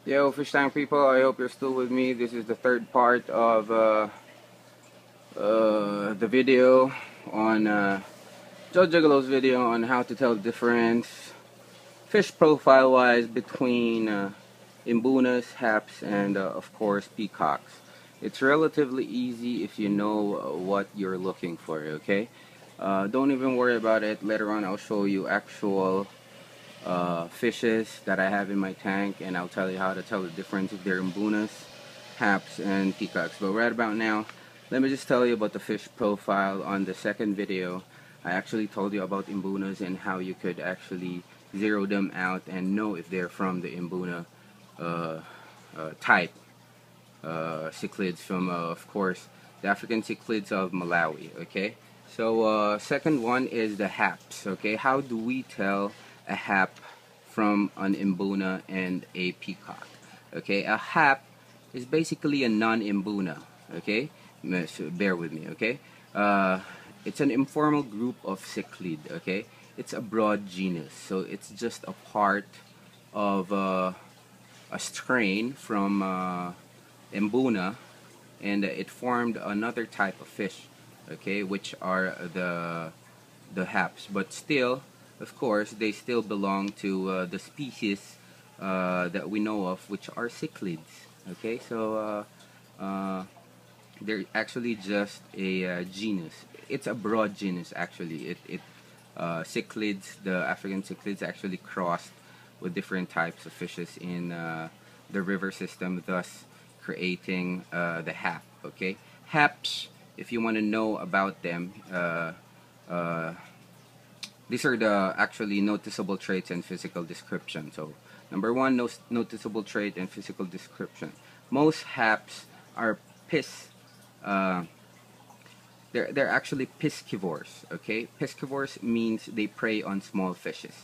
Yo, fish tank people, I hope you're still with me. This is the third part of the video on Joe Gigolo's video on how to tell the difference fish profile wise between Mbunas, Haps, and of course Peacocks. It's relatively easy if you know what you're looking for, okay? Don't even worry about it. Later on I'll show you actual fishes that I have in my tank, and I'll tell you how to tell the difference if they're Mbunas, Haps, and Peacocks. But right about now, let me just tell you about the fish profile. On the second video, I actually told you about Mbunas and how you could actually zero them out and know if they're from the Mbuna type ciclids from, of course, the African ciclids of Malawi. Okay, so second one is the haps. Okay, how do we tell a hap from an Mbuna and a peacock? Okay, a hap is basically a non-Mbuna. Okay, so bear with me. Okay, it's an informal group of ciclid. Okay, it's a broad genus, so it's just a part of a strain from Mbuna, and it formed another type of fish, okay, which are the haps. But still, of course, they still belong to the species that we know of, which are cichlids. Okay, so they're actually just a genus. It's a broad genus actually. Cichlids, the African cichlids, actually crossed with different types of fishes in the river system, thus creating the hap. Okay, haps. If you want to know about them, these are the actually noticeable traits and physical description. So number one, noticeable trait and physical description. Most haps are piss. Uh, they're actually piscivores. Okay, piscivores means they prey on small fishes.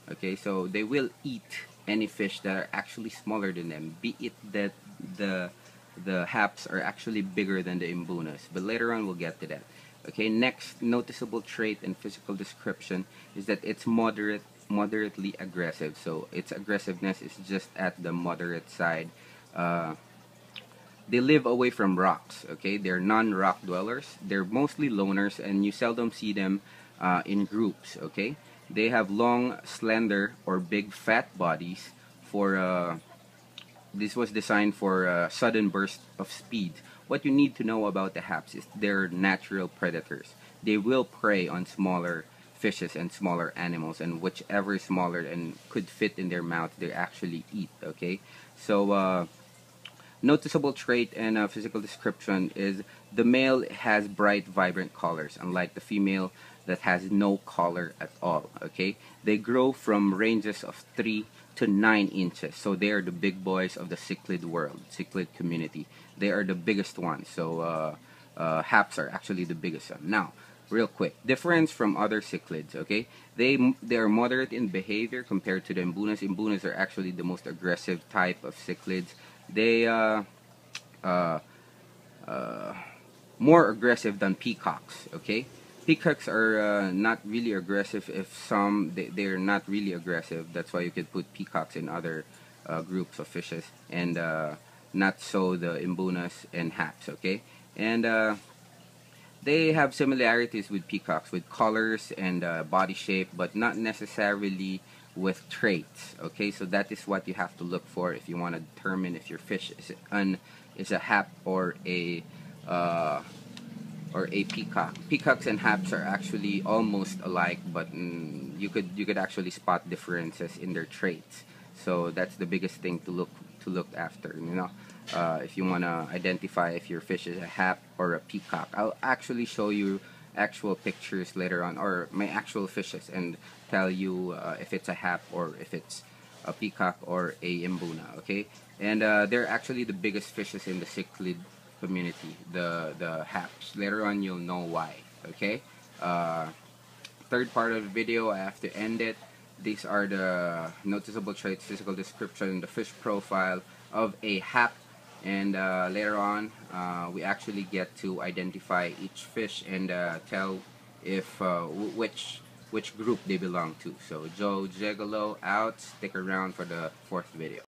Okay, so they will eat any fish that are actually smaller than them, be it that the the haps are actually bigger than the imbunas, but later on we'll get to that. Okay, next noticeable trait and physical description is that it's moderately aggressive. So its aggressiveness is just at the moderate side. uh, they live away from rocks. Okay, they're non-rock dwellers. They're mostly loners, and you seldom see them in groups. Okay, they have long, slender, or big, fat bodies. For this was designed for sudden burst of speed. What you need to know about the haps is they're natural predators. They will prey on smaller fishes and smaller animals, and whichever is smaller and could fit in their mouth, they actually eat. Okay, so noticeable trait and physical description is the male has bright, vibrant colors, unlike the female that has no color at all. Okay, they grow from ranges of 3 to 9 inches, so they are the big boys of the cichlid world, cichlid community. They are the biggest ones. So haps are actually the biggest one. Now, real quick, difference from other cichlids. Okay, they are moderate in behavior compared to the imbunas. Imbunas are actually the most aggressive type of cichlids. They uh, uh, more aggressive than peacocks. Okay, peacocks are not really aggressive. If some they're not really aggressive, that's why you could put peacocks in other groups of fishes, and not so the imbunas and haps. Okay, and they have similarities with peacocks with colors and body shape, but not necessarily with traits. Okay, so that is what you have to look for if you want to determine if your fish is a hap uh, or a peacock. Peacocks and haps are actually almost alike, but you could actually spot differences in their traits. So that's the biggest thing to look after. You know, if you want to identify if your fish is a hap or a peacock. I'll actually show you actual pictures later on, or my actual fishes, and tell you if it's a hap or if it's a peacock or a mbuna. Okay, and they're actually the biggest fishes in the cichlid community, the haps. Later on you'll know why. Okay, uh, third part of the video, I have to end it. These are the noticeable traits, physical description, the fish profile of a hap, and later on we actually get to identify each fish and tell if which group they belong to. So Joe Gigolo out. Stick around for the fourth video.